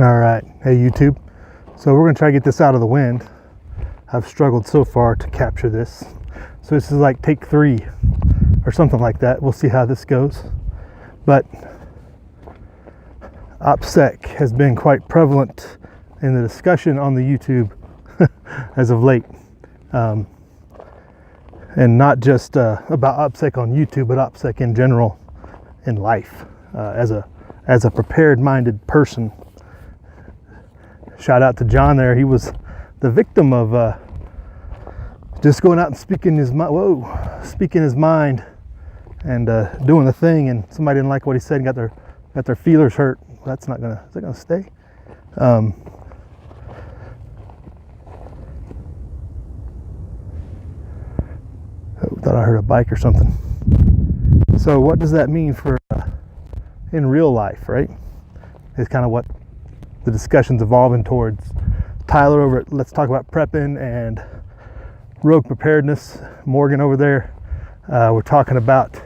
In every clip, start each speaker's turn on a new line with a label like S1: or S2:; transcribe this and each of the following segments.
S1: All right, hey YouTube. So we're gonna try to get this out of the wind. I've struggled so far to capture this. So this is like take 3 or something like that. We'll see how this goes. But OPSEC has been quite prevalent in the discussion on the YouTube as of late. And not just about OPSEC on YouTube, but OPSEC in general in life as a prepared-minded person. Shout out to John there. He was the victim of just going out and speaking his mind and doing the thing, and somebody didn't like what he said and got their feelers hurt. That's not gonna, is that gonna stay? Oh, thought I heard a bike or something. So what does that mean for in real life, right? Is kind of what the discussion's evolving towards. Tyler over at Let's Talk About Prepping and Rogue Preparedness, Morgan over there, we're talking about,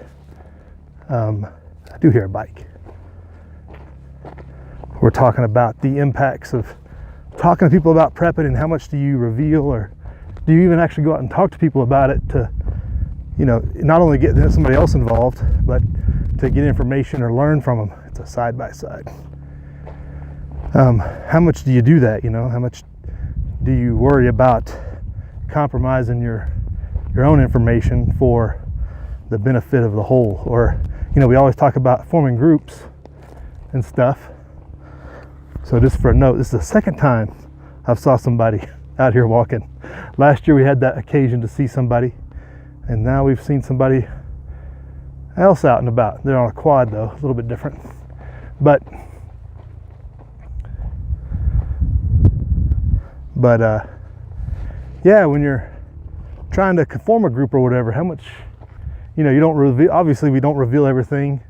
S1: I do hear a bike. We're talking about the impacts of talking to people about prepping and how much do you reveal, or do you even actually go out and talk to people about it to, you know, not only get somebody else involved, but to get information or learn from them. It's a side by side. How much do you do that? You know, how much do you worry about compromising your own information for the benefit of the whole? Or, you know, we always talk about forming groups and stuff. So just for a note, this is the second time I've saw somebody out here walking. Last year we had that occasion to see somebody, and now we've seen somebody else out and about. They're on a quad though, a little bit different. But yeah, when you're trying to form a group or whatever, how much, you know, you don't reveal, obviously we don't reveal everything,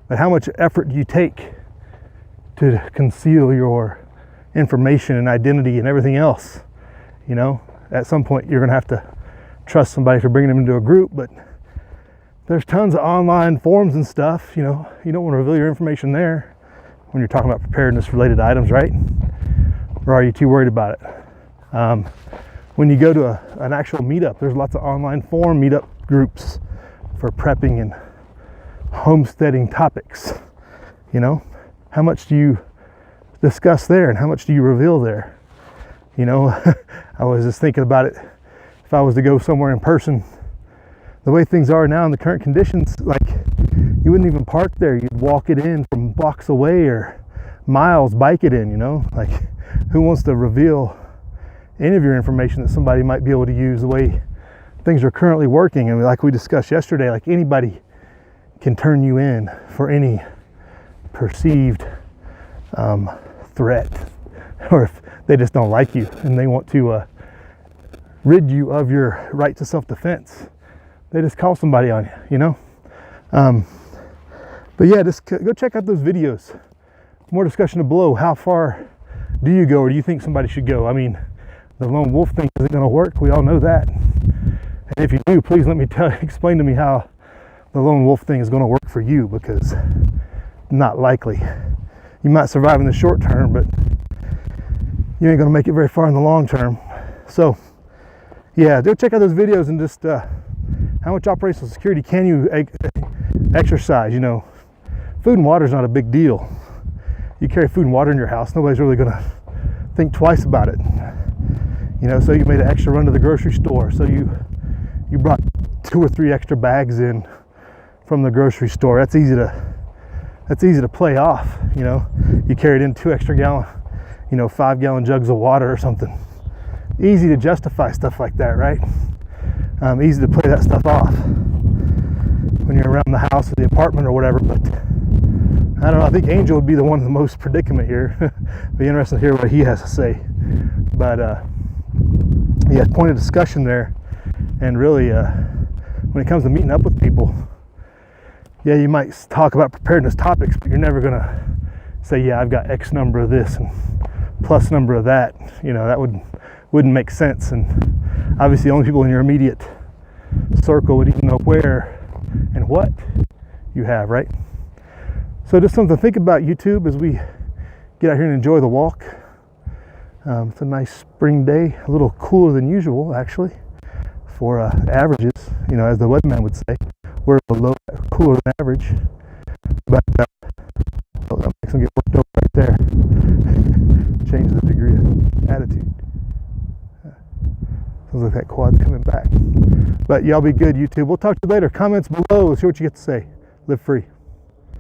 S1: but how much effort do you take to conceal your information and identity and everything else? You know, at some point you're gonna have to trust somebody for bringing them into a group, but there's tons of online forums and stuff. You know, you don't want to reveal your information there when you're talking about preparedness related items, right? Or are you too worried about it? When you go to an actual meetup, there's lots of online forum meetup groups for prepping and homesteading topics. You know, how much do you discuss there and how much do you reveal there? You know, I was just thinking about it. If I was to go somewhere in person, the way things are now in the current conditions, like you wouldn't even park there. You'd walk it in from blocks away or miles, bike it in, you know? Like, who wants to reveal any of your information that somebody might be able to use the way things are currently working? And like we discussed yesterday, like anybody can turn you in for any perceived threat, or if they just don't like you and they want to rid you of your right to self-defense, they just call somebody on you, you know? But yeah, just go check out those videos. More discussion below. How far do you go, or do you think somebody should go? I mean, the lone wolf thing isn't going to work. We all know that. And if you do, please let me explain to me how the lone wolf thing is going to work for you, because not likely. You might survive in the short term, but you ain't going to make it very far in the long term. So yeah, go check out those videos and just how much operational security can you exercise? You know, food and water is not a big deal. You carry food and water in your house, nobody's really going to think twice about it. You know, so you made an extra run to the grocery store, so you brought 2 or 3 extra bags in from the grocery store. That's easy to play off. You know, you carried in 2 extra gallon, you know, 5-gallon jugs of water or something. Easy to justify stuff like that, right? Easy to play that stuff off when you're around the house or the apartment or whatever. But I don't know, I think Angel would be the one in the most predicament here. Be interesting to hear what he has to say. But yeah, point of discussion there. And really, when it comes to meeting up with people, yeah, you might talk about preparedness topics, but you're never gonna say, yeah, I've got X number of this and plus number of that. You know, that wouldn't make sense. And obviously the only people in your immediate circle would even know where and what you have, right? So just something to think about, YouTube, as we get out here and enjoy the walk. It's a nice spring day, a little cooler than usual actually for averages, you know, as the weatherman would say. We're below cooler than average, but oh, that makes them get worked over right there. Change the degree of attitude. Sounds like that quad's coming back. But y'all be good, YouTube. We'll talk to you later. Comments below. Let's hear what you get to say. Live free.